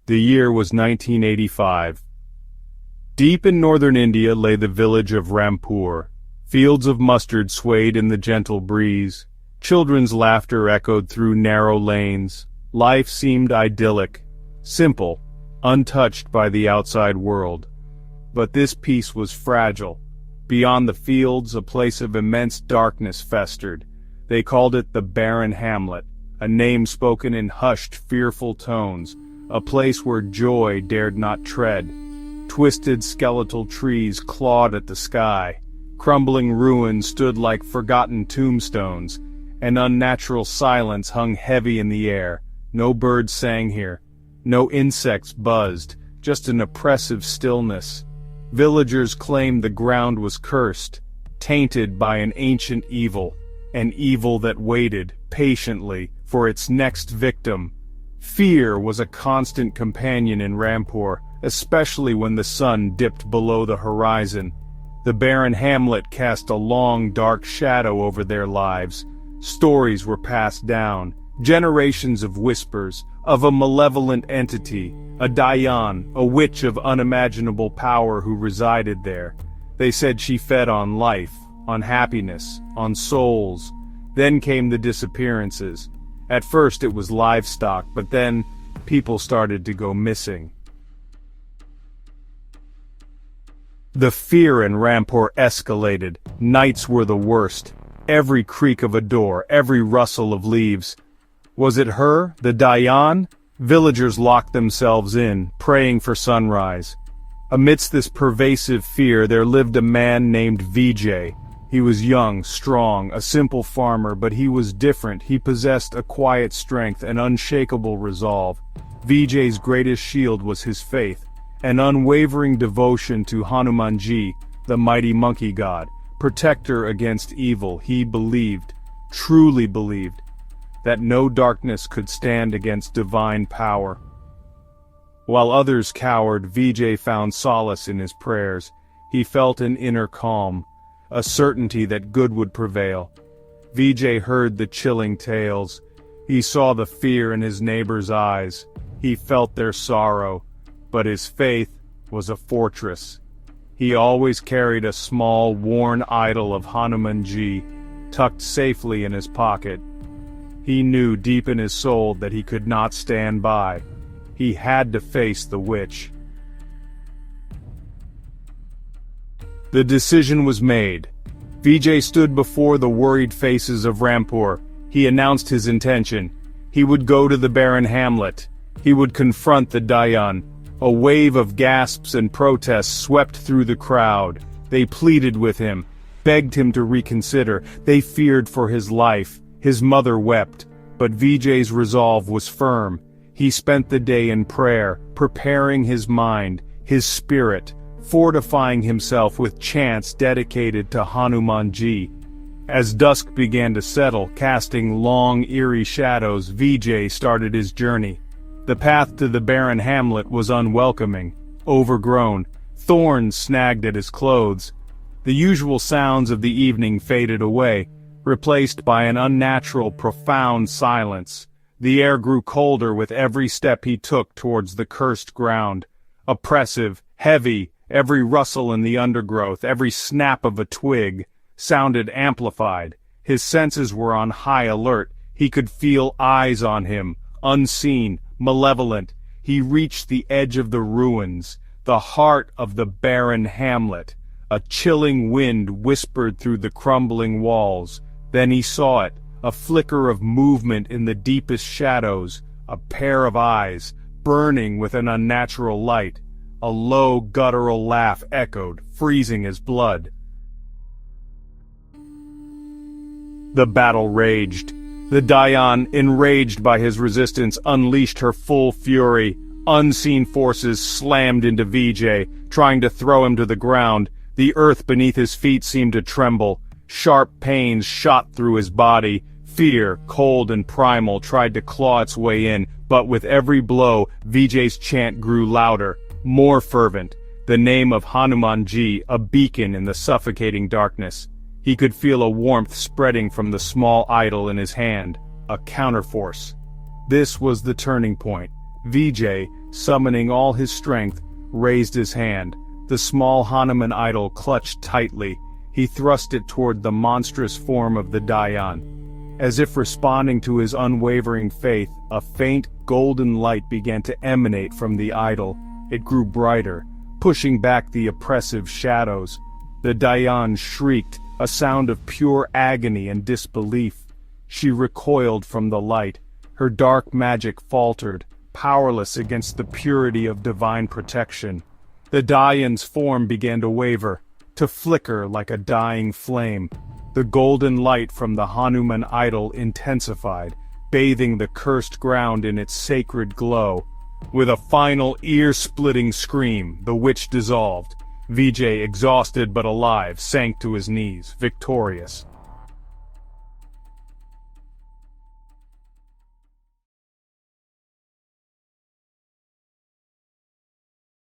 The year was 1985. Deep in northern India lay the village of Rampur. Fields of mustard swayed in the gentle breeze. Children's laughter echoed through narrow lanes. Life seemed idyllic, simple, untouched by the outside world. But this peace was fragile. Beyond the fields, a place of immense darkness festered. They called it the Barren Hamlet, a name spoken in hushed, fearful tones, a place where joy dared not tread. Twisted skeletal trees clawed at the sky. Crumbling ruins stood like forgotten tombstones. An unnatural silence hung heavy in the air. No birds sang here. No insects buzzed, just an oppressive stillness. Villagers claimed the ground was cursed, tainted by an ancient evil, an evil that waited, patiently, for its next victim. Fear was a constant companion in Rampur, especially when the sun dipped below the horizon. The barren hamlet cast a long, dark shadow over their lives. Stories were passed down, generations of whispers, of a malevolent entity, a Dayan, a witch of unimaginable power who resided there. They said she fed on life, on happiness, on souls. Then came the disappearances. At first it was livestock, but then people started to go missing. The fear in Rampur escalated. Nights were the worst. Every creak of a door, every rustle of leaves. Was it her, the Dayan? Villagers locked themselves in, praying for sunrise. Amidst this pervasive fear there lived a man named Vijay. He was young, strong, a simple farmer, but he was different. He possessed a quiet strength and unshakable resolve. Vijay's greatest shield was his faith, an unwavering devotion to Hanumanji, the mighty monkey god, protector against evil. He believed, truly believed, that no darkness could stand against divine power. While others cowered, Vijay found solace in his prayers. He felt an inner calm, a certainty that good would prevail. Vijay heard the chilling tales. He saw the fear in his neighbors' eyes. He felt their sorrow, but his faith was a fortress. He always carried a small, worn idol of Hanumanji, tucked safely in his pocket. He knew deep in his soul that he could not stand by. He had to face the witch. The decision was made. Vijay stood before the worried faces of Rampur. He announced his intention. He would go to the barren hamlet. He would confront the Dayan. A wave of gasps and protests swept through the crowd. They pleaded with him, begged him to reconsider. They feared for his life. His mother wept, but Vijay's resolve was firm. He spent the day in prayer, preparing his mind, his spirit, fortifying himself with chants dedicated to Hanumanji. As dusk began to settle, casting long, eerie shadows, Vijay started his journey. The path to the barren hamlet was unwelcoming, overgrown. Thorns snagged at his clothes. The usual sounds of the evening faded away, replaced by an unnatural, profound silence. The air grew colder with every step he took towards the cursed ground. Oppressive, heavy, every rustle in the undergrowth, every snap of a twig, sounded amplified. His senses were on high alert. He could feel eyes on him, unseen, malevolent. He reached the edge of the ruins, the heart of the barren hamlet. A chilling wind whispered through the crumbling walls. Then he saw it, a flicker of movement in the deepest shadows, a pair of eyes, burning with an unnatural light. A low, guttural laugh echoed, freezing his blood. The battle raged. The Dayan, enraged by his resistance, unleashed her full fury. Unseen forces slammed into Vijay, trying to throw him to the ground. The earth beneath his feet seemed to tremble. Sharp pains shot through his body. Fear, cold and primal, tried to claw its way in, but with every blow, Vijay's chant grew louder, more fervent. The name of Hanumanji, a beacon in the suffocating darkness. He could feel a warmth spreading from the small idol in his hand, a counterforce. This was the turning point. Vijay, Summoning all his strength, raised his hand. The small Hanuman idol clutched tightly. He thrust it toward the monstrous form of the Dayan. As if responding to his unwavering faith, a faint, golden light began to emanate from the idol. It grew brighter, pushing back the oppressive shadows. The Dayan shrieked, a sound of pure agony and disbelief. She recoiled from the light. Her dark magic faltered, powerless against the purity of divine protection. The Dayan's form began to waver, to flicker like a dying flame. The golden light from the Hanuman idol intensified, bathing the cursed ground in its sacred glow. With a final ear-splitting scream, the witch dissolved. Vijay, exhausted but alive, sank to his knees, victorious.